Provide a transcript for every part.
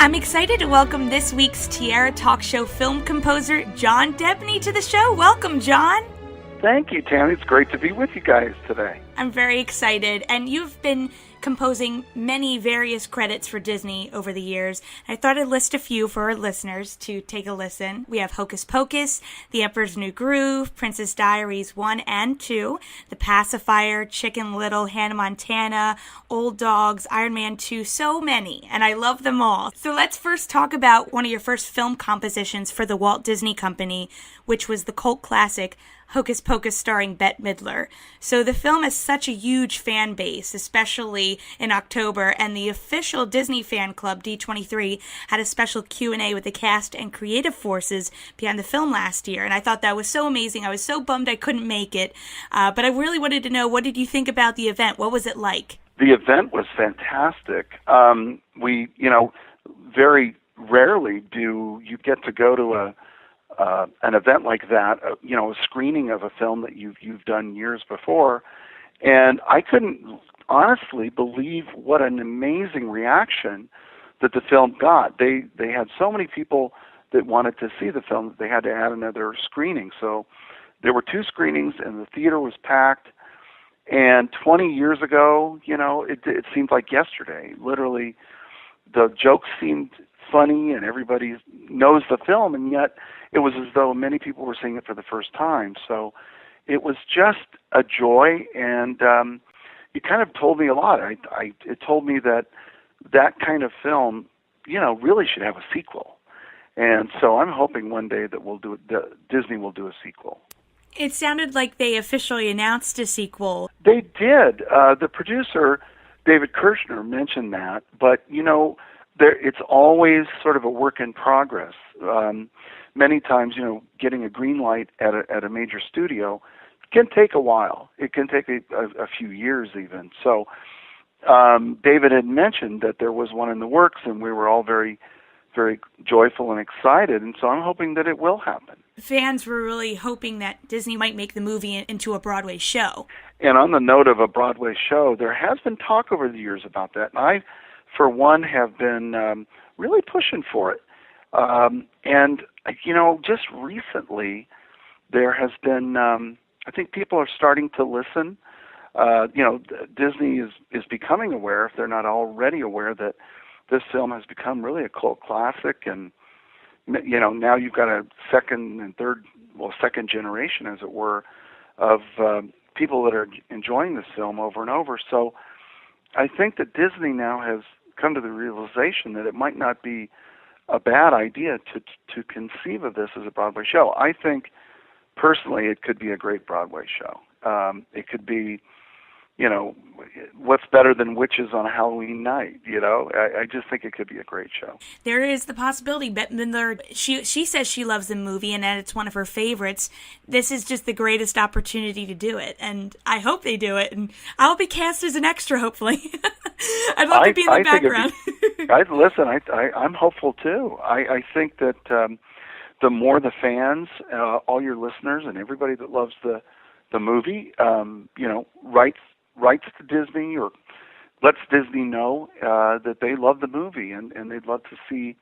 I'm excited to welcome this week's Tiara Talk Show film composer, John Debney, to the show. Welcome, John. Thank you, Tammy. It's great to be with you guys today. I'm very excited, and you've been composing many various credits for Disney over the years. I thought I'd list a few for our listeners to take a listen. We have Hocus Pocus, The Emperor's New Groove, Princess Diaries 1 and 2, The Pacifier, Chicken Little, Hannah Montana, Old Dogs, Iron Man 2, so many, and I love them all. So let's first talk about one of your first film compositions for the Walt Disney Company, which was the cult classic Hocus Pocus starring Bette Midler. So the film has such a huge fan base, especially in October, and the official Disney fan club, D23, had a special Q&A with the cast and creative forces behind the film last year, and I thought that was so amazing. I was so bummed I couldn't make it, but I really wanted to know, what did you think about the event? What was it like? The event was fantastic. We, very rarely do you get to go to an event like that, a screening of a film that you've done years before, and I couldn't honestly believe what an amazing reaction that the film got. They had so many people that wanted to see the film that they had to add another screening. So there were 2 screenings, and the theater was packed. And 20 years ago, it seemed like yesterday. Literally, the jokes seemed funny, and everybody knows the film, and yet it was as though many people were seeing it for the first time. So it was just a joy, and it kind of told me a lot. It told me that kind of film, really should have a sequel. And so I'm hoping one day that Disney will do a sequel. It sounded like they officially announced a sequel. They did. The producer, David Kirshner, mentioned that, but it's always sort of a work in progress. Many times, getting a green light at a major studio can take a while. It can take a few years even. So David had mentioned that there was one in the works, and we were all very, very joyful and excited, and so I'm hoping that it will happen. Fans were really hoping that Disney might make the movie into a Broadway show. And on the note of a Broadway show, there has been talk over the years about that, and I, for one, have been really pushing for it. And, just recently, there has been, I think people are starting to listen. Disney is becoming aware, if they're not already aware, that this film has become really a cult classic, and, now you've got a second generation, as it were, of people that are enjoying this film over and over. So I think that Disney now has come to the realization that it might not be a bad idea to conceive of this as a Broadway show. I think, personally, it could be a great Broadway show. It could be, what's better than witches on a Halloween night, I just think it could be a great show. There is the possibility. Bette Midler, she says she loves the movie and that it's one of her favorites. This is just the greatest opportunity to do it, and I hope they do it, and I'll be cast as an extra, hopefully. I'd love to be in the background. I'm hopeful too. I think that the more the fans, all your listeners, and everybody that loves the movie, writes to Disney or lets Disney know that they love the movie and they'd love to see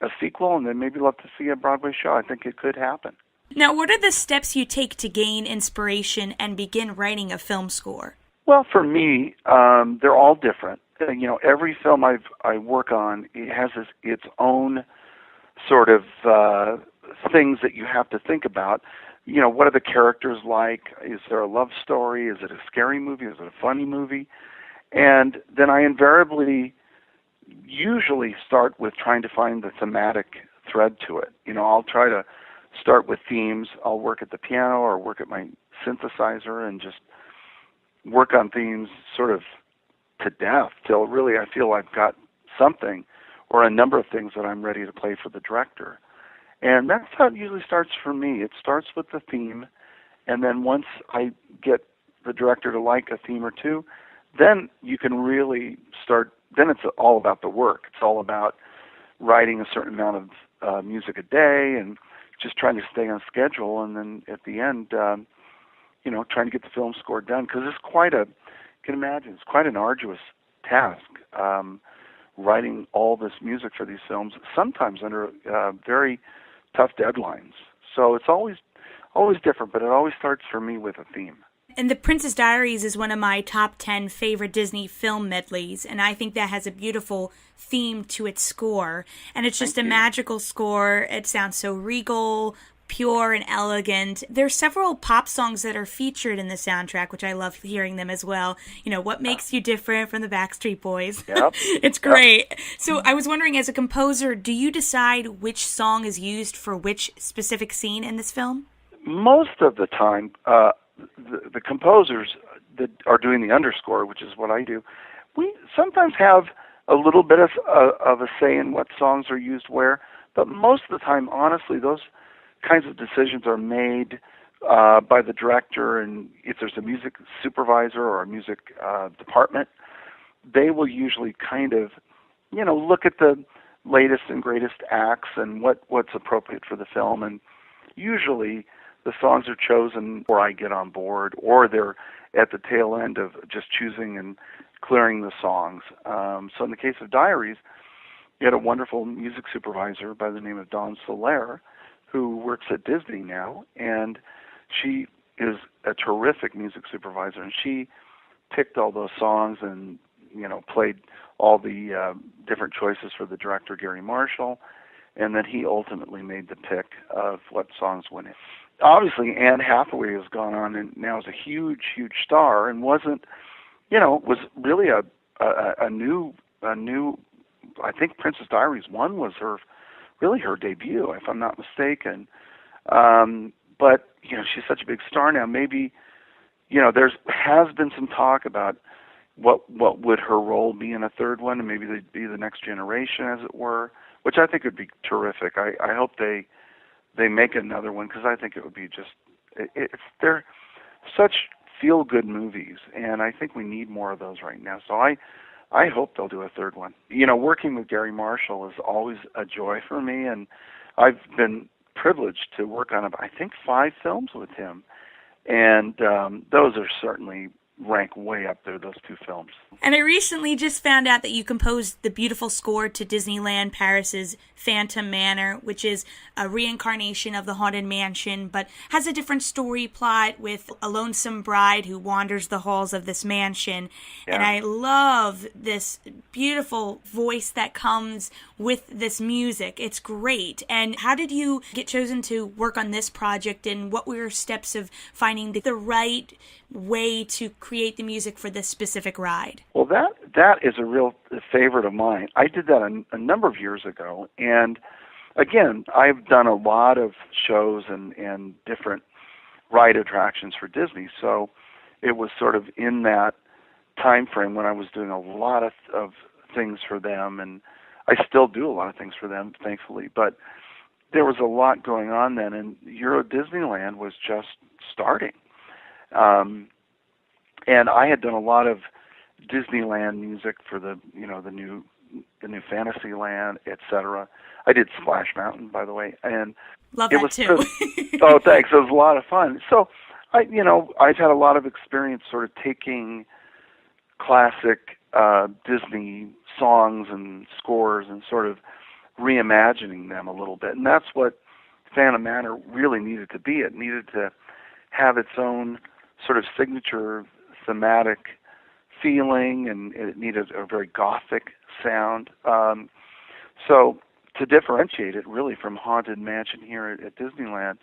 a sequel, and then maybe love to see a Broadway show. I think it could happen. Now, what are the steps you take to gain inspiration and begin writing a film score? Well, for me, they're all different. Every film I work on, it has its own sort of things that you have to think about. What are the characters like? Is there a love story? Is it a scary movie? Is it a funny movie? And then I invariably usually start with trying to find the thematic thread to it. I'll try to start with themes. I'll work at the piano or work at my synthesizer and just work on themes sort of to death till really I feel I've got something or a number of things that I'm ready to play for the director. And that's how it usually starts for me. It starts with the theme, and then once I get the director to like a theme or two, then you can really start, then it's all about the work. It's all about writing a certain amount of music a day and just trying to stay on schedule, and then at the end, trying to get the film score done, because it's quite you can imagine, it's quite an arduous task. writing all this music for these films, sometimes under very tough deadlines. So it's always different, but it always starts for me with a theme. And The Princess Diaries is one of my top 10 favorite Disney film medleys, and I think that has a beautiful theme to its score. And it's just a magical score. It sounds so regal, pure, and elegant. There's several pop songs that are featured in the soundtrack, which I love hearing them as well. You know, What Makes You Different from the Backstreet Boys. Yep. It's great. Yep. So I was wondering, as a composer, do you decide which song is used for which specific scene in this film? Most of the time, the composers that are doing the underscore, which is what I do, we sometimes have a little bit of a say in what songs are used where, but most of the time, honestly, those kinds of decisions are made by the director, and if there's a music supervisor or a music department, they will usually kind of, look at the latest and greatest acts and what's appropriate for the film, and usually the songs are chosen before I get on board, or they're at the tail end of just choosing and clearing the songs. So in the case of Diaries, you had a wonderful music supervisor by the name of Dawn Soler, who works at Disney now, and she is a terrific music supervisor, and she picked all those songs and, played all the different choices for the director, Gary Marshall, and then he ultimately made the pick of what songs went in. Obviously, Anne Hathaway has gone on and now is a huge, huge star, and was really a new. I think Princess Diaries 1 was her debut, if I'm not mistaken. But she's such a big star now. Maybe there has been some talk about what would her role be in a third one, and maybe they'd be the next generation, as it were, which I think would be terrific. I hope they make another one, because I think it would be they're such feel-good movies, and I think we need more of those right now. So I hope they'll do a third one. Working with Gary Marshall is always a joy for me, and I've been privileged to work on, I think, 5 films with him, and those are certainly rank way up there, those 2 films. And I recently just found out that you composed the beautiful score to Disneyland Paris's Phantom Manor, which is a reincarnation of the Haunted Mansion, but has a different story plot with a lonesome bride who wanders the halls of this mansion. Yeah. And I love this beautiful voice that comes with this music. It's great. And how did you get chosen to work on this project, and what were your steps of finding the right way to create the music for this specific ride? Well, that is a real favorite of mine. I did that a number of years ago, and again, I've done a lot of shows and different ride attractions for Disney, so it was sort of in that time frame when I was doing a lot of things for them, and I still do a lot of things for them, thankfully, but there was a lot going on then, and Euro Disneyland was just starting. And I had done a lot of Disneyland music for the new Fantasyland, etc. I did Splash Mountain, by the way, and love that too. Oh, thanks. It was a lot of fun. So I've had a lot of experience sort of taking classic Disney songs and scores and sort of reimagining them a little bit, and that's what Phantom Manor really needed to be. It needed to have its own sort of signature thematic feeling, and it needed a very gothic sound. So to differentiate it really from Haunted Mansion here at Disneyland,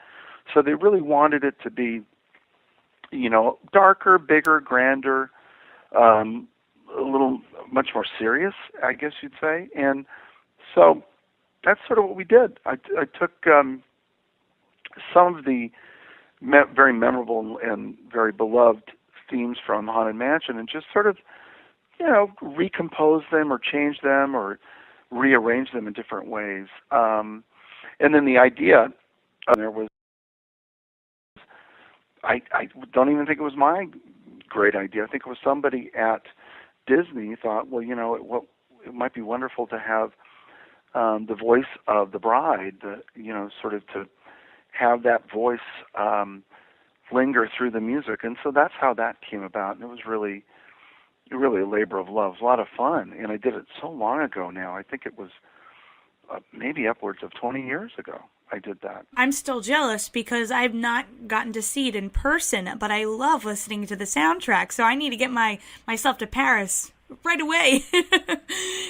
so they really wanted it to be, darker, bigger, grander, a little much more serious, I guess you'd say. And so that's sort of what we did. I took some of the very memorable and very beloved themes from Haunted Mansion and just sort of, recompose them or change them or rearrange them in different ways. And then the idea there was, I don't even think it was my great idea. I think it was somebody at Disney thought, well, it might be wonderful to have the voice of the bride, sort of to have that voice linger through the music, and so that's how that came about. And it was really really a labor of love. It was a lot of fun, and I did it so long ago now. I think it was maybe upwards of 20 years ago I did that. I'm still jealous because I've not gotten to see it in person, but I love listening to the soundtrack, so I need to get myself to Paris right away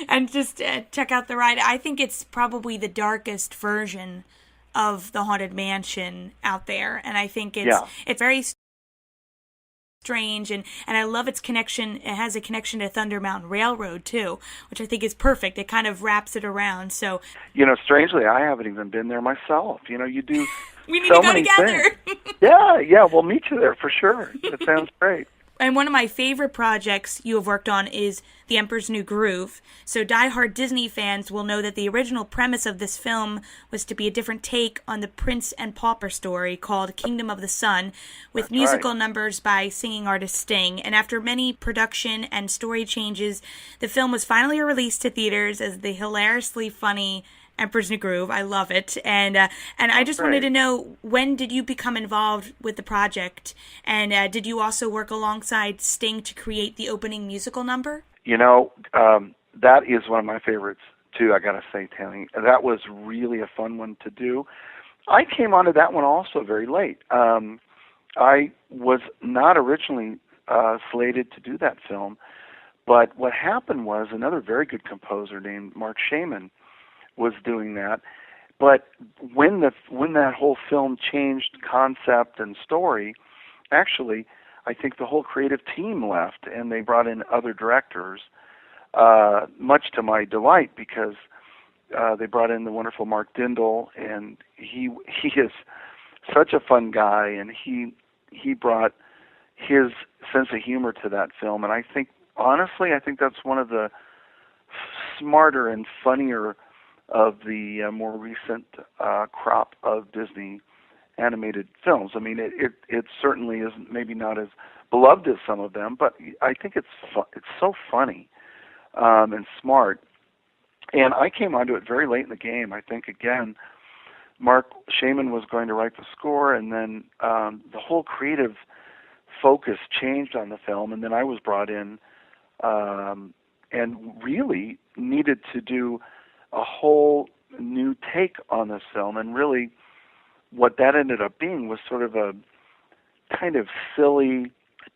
and just check out the ride. I think it's probably the darkest version of the Haunted Mansion out there, and I think it's very strange, and I love its connection. It has a connection to Thunder Mountain Railroad too, which I think is perfect. It kind of wraps it around. So, strangely, I haven't even been there myself. You do we need so to go many together. Things. Yeah, we'll meet you there for sure. That sounds great. And one of my favorite projects you have worked on is The Emperor's New Groove. So diehard Disney fans will know that the original premise of this film was to be a different take on the Prince and Pauper story called Kingdom of the Sun, with musical numbers by singing artist Sting. And after many production and story changes, the film was finally released to theaters as the hilariously funny Emperor's New Groove. I love it. And I just wanted to know, when did you become involved with the project? And did you also work alongside Sting to create the opening musical number? That is one of my favorites, too, I got to say, Tammy. That was really a fun one to do. I came onto that one also very late. I was not originally slated to do that film, but what happened was another very good composer named Mark Shaman was doing that. But when that whole film changed concept and story, actually, I think the whole creative team left, and they brought in other directors, much to my delight, because they brought in the wonderful Mark Dindal, and he is such a fun guy, and he brought his sense of humor to that film. And I think, honestly, that's one of the smarter and funnier of the more recent crop of Disney animated films. I mean, it certainly isn't, maybe not as beloved as some of them, but I think it's so funny and smart. And I came onto it very late in the game. I think, again, Mark Shaman was going to write the score, and then the whole creative focus changed on the film, and then I was brought in and really needed to do a whole new take on this film. And really what that ended up being was sort of a kind of silly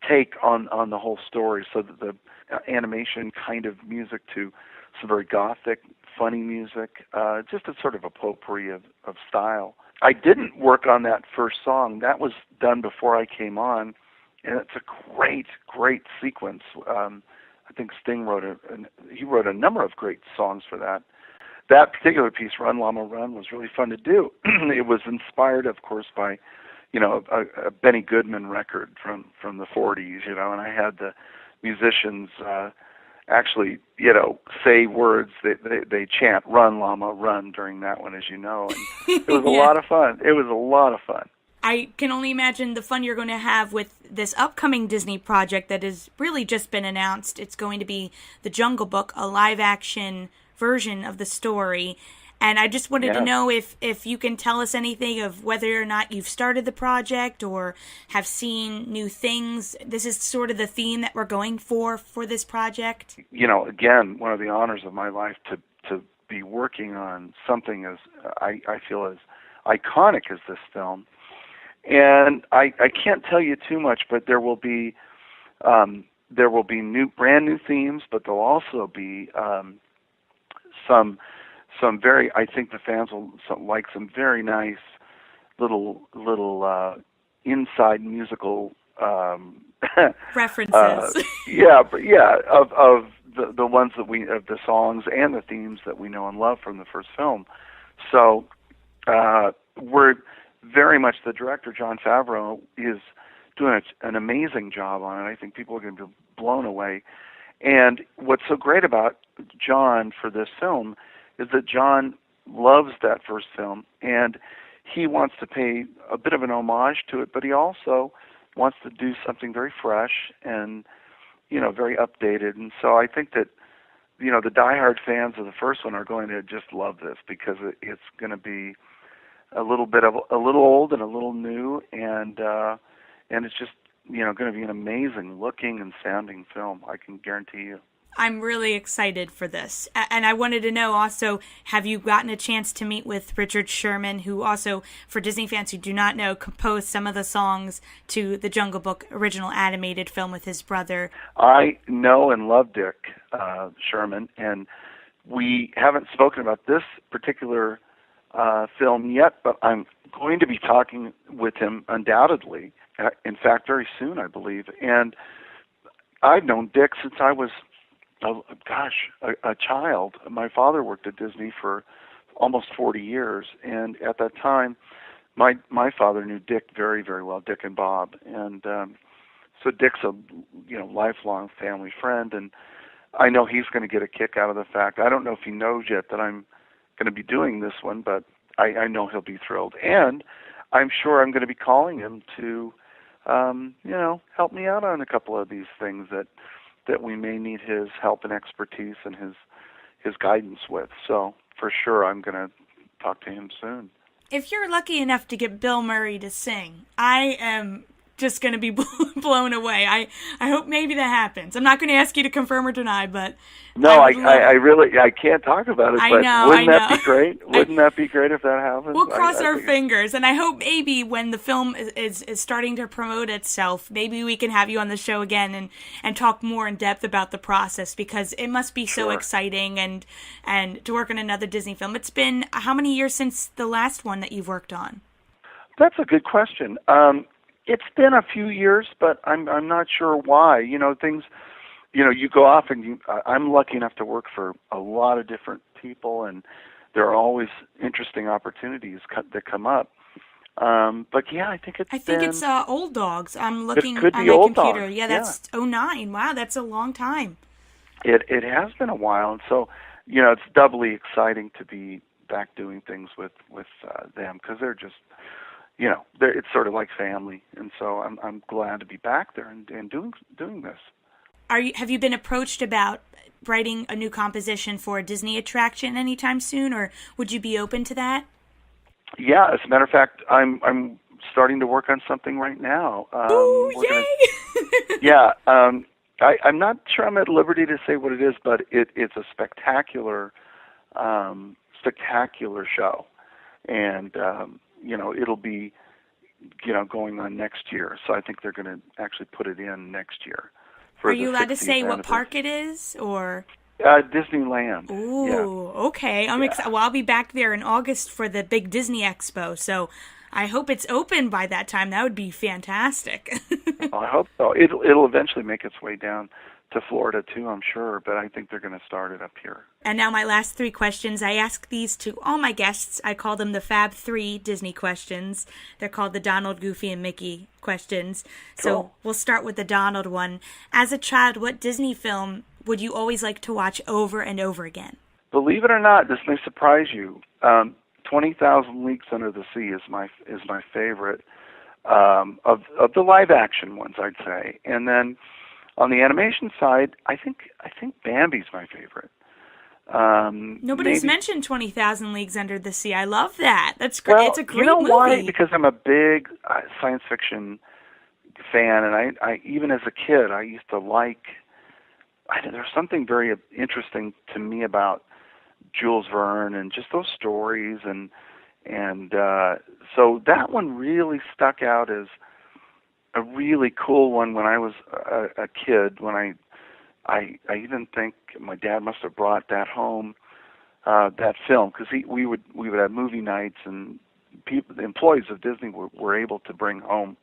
take on the whole story, so that the animation kind of music to some very gothic, funny music, just a sort of a potpourri of style. I didn't work on that first song. That was done before I came on, and it's a great sequence. I think Sting wrote a number of great songs for that. That particular piece, Run Llama Run, was really fun to do. It was inspired, of course, by, a Benny Goodman record from the 40s, and I had the musicians actually, say words. They chant "Run Llama Run" during that one, as you know. And it was a lot of fun. It was a lot of fun. I can only imagine the fun you're going to have with this upcoming Disney project that has really just been announced. It's going to be The Jungle Book, a live-action version of the story. And I just wanted to know if you can tell us anything of whether or not you've started the project or have seen new things. This is sort of the theme that we're going for this project. Again, one of the honors of my life to be working on something as I feel as iconic as this film. And I can't tell you too much, but there will be brand new themes, but there'll also be some very, I think the fans will like some very nice little inside musical references. Of the ones that of the songs and the themes that we know and love from the first film. So we're very much, the director, Jon Favreau, is doing an amazing job on it. I think people are going to be blown away. And what's so great about Jon for this film is that Jon loves that first film, and he wants to pay a bit of an homage to it, but he also wants to do something very fresh and, very updated. And so I think that, the diehard fans of the first one are going to just love this, because it's going to be a little old and a little new, and it's just going to be an amazing looking and sounding film. I can guarantee you. I'm really excited for this. And I wanted to know also, have you gotten a chance to meet with Richard Sherman, who also, for Disney fans who do not know, composed some of the songs to the Jungle Book original animated film with his brother? I know and love Dick Sherman, and we haven't spoken about this particular film yet, but I'm going to be talking with him undoubtedly, in fact, very soon, I believe. And I've known Dick since I was a child. My father worked at Disney for almost 40 years, and at that time, my father knew Dick very, very well, Dick and Bob, and so Dick's a lifelong family friend, and I know he's going to get a kick out of the fact. I don't know if he knows yet that I'm going to be doing this one, but I know he'll be thrilled, and I'm sure I'm going to be calling him to, help me out on a couple of these things that we may need his help and expertise and his guidance with. So for sure, I'm going to talk to him soon. If you're lucky enough to get Bill Murray to sing, I am just going to be blown away. I hope maybe that happens. I'm not going to ask you to confirm or deny, but no, I really can't talk about it. But wouldn't that be great? Wouldn't that be great if that happens? We'll cross our fingers, and I hope maybe when the film is starting to promote itself, maybe we can have you on the show again and talk more in depth about the process, because it must be so exciting and to work on another Disney film. It's been how many years since the last one that you've worked on? That's a good question. It's been a few years, but I'm not sure why. Things, you go off and I'm lucky enough to work for a lot of different people, and there are always interesting opportunities that come up. But yeah, I think it's Old Dogs. I'm looking on my Old computer. Dogs. Yeah, that's 2009. Wow, that's a long time. It has been a while, and so it's doubly exciting to be back doing things with them, because they're just. It's sort of like family, and so I'm glad to be back there and doing this. Have you been approached about writing a new composition for a Disney attraction anytime soon, or would you be open to that? Yeah, as a matter of fact, I'm starting to work on something right now. Ooh, yay! Yeah, I'm not sure I'm at liberty to say what it is, but it's a spectacular show, and it'll be, going on next year. So I think they're going to actually put it in next year. Are you allowed to say what park it is, or? Disneyland. Ooh, yeah. Okay. I'm excited. Well, I'll be back there in August for the big Disney Expo, so I hope it's open by that time. That would be fantastic. I hope so. It'll eventually make its way down to Florida too, I'm sure, but I think they're going to start it up here. And now my last three questions. I ask these to all my guests. I call them the Fab 3 Disney questions. They're called the Donald, Goofy, and Mickey questions. Cool. So we'll start with the Donald one. As a child, what Disney film would you always like to watch over and over again? Believe it or not, this may surprise you. 20,000 Leagues Under the Sea is my favorite of the live action ones, I'd say. And then on the animation side, I think Bambi's my favorite. Nobody's mentioned 20,000 Leagues Under the Sea. I love that. That's great. Well, it's a great movie. Why? Because I'm a big science fiction fan, and I even as a kid, I used to there's something very interesting to me about Jules Verne and just those stories, and so that one really stuck out as a really cool one when I was a kid. When I even think my dad must have brought that home, that film, because we would have movie nights, and the employees of Disney were able to bring home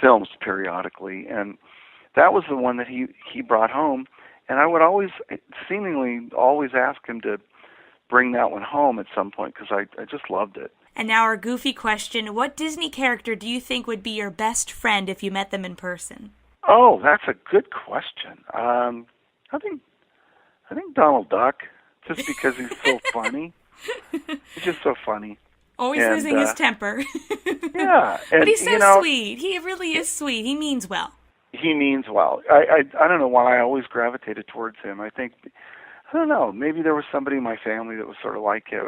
films periodically, and that was the one that he brought home, and I would seemingly always ask him to bring that one home at some point, because I just loved it. And now our goofy question, what Disney character do you think would be your best friend if you met them in person? Oh, that's a good question. I think Donald Duck, just because he's so funny. He's just so funny. Always losing his temper. Yeah. And, but he's so sweet. He really is sweet. He means well. He means well. I don't know why I always gravitated towards him. I don't know, maybe there was somebody in my family that was sort of like him.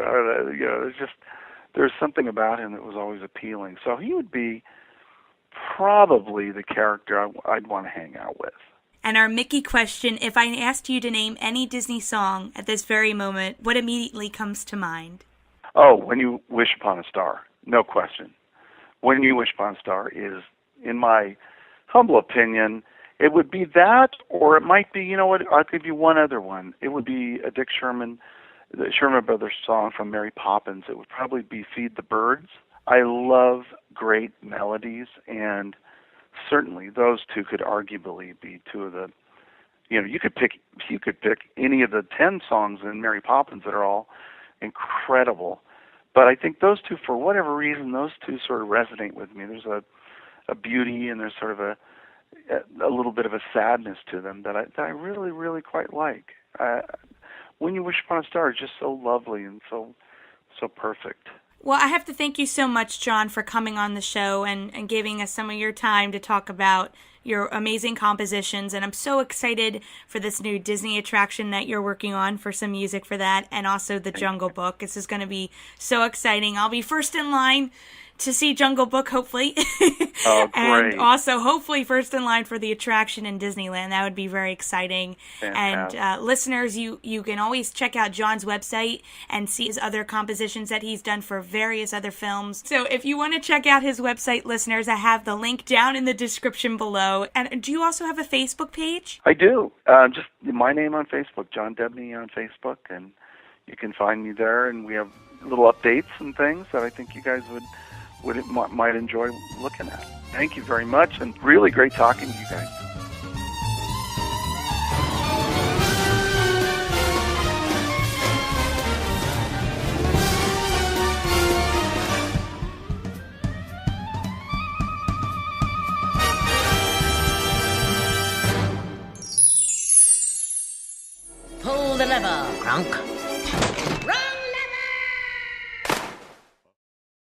There's something about him that was always appealing. So he would be probably the character I'd want to hang out with. And our Mickey question, if I asked you to name any Disney song at this very moment, what immediately comes to mind? Oh, When You Wish Upon a Star. No question. When You Wish Upon a Star is, in my humble opinion, it would be that, or it might be, you know what, I'll give you one other one. It would be a Dick Sherman, the Sherman Brothers song from Mary Poppins. It would probably be Feed the Birds. I love great melodies, and certainly those two could arguably be two of the, you could pick any of the 10 songs in Mary Poppins that are all incredible. But I think those two, for whatever reason, those two sort of resonate with me. There's a beauty, and there's sort of a little bit of a sadness to them that I really, really quite like. When You Wish Upon a Star is just so lovely and so perfect. Well, I have to thank you so much, Jon, for coming on the show and giving us some of your time to talk about your amazing compositions. And I'm so excited for this new Disney attraction that you're working on, for some music for that, and also the Jungle Book. This is going to be so exciting. I'll be first in line to see Jungle Book, hopefully. Oh, great. And also, hopefully, first in line for the attraction in Disneyland. That would be very exciting. Fantastic. And listeners, you can always check out Jon's website and see his other compositions that he's done for various other films. So if you want to check out his website, listeners, I have the link down in the description below. And do you also have a Facebook page? I do. Just my name on Facebook, John Debney on Facebook, and you can find me there. And we have little updates and things that I think you guys might enjoy looking at. Thank you very much, and really great talking to you guys. Pull the lever, Kronk.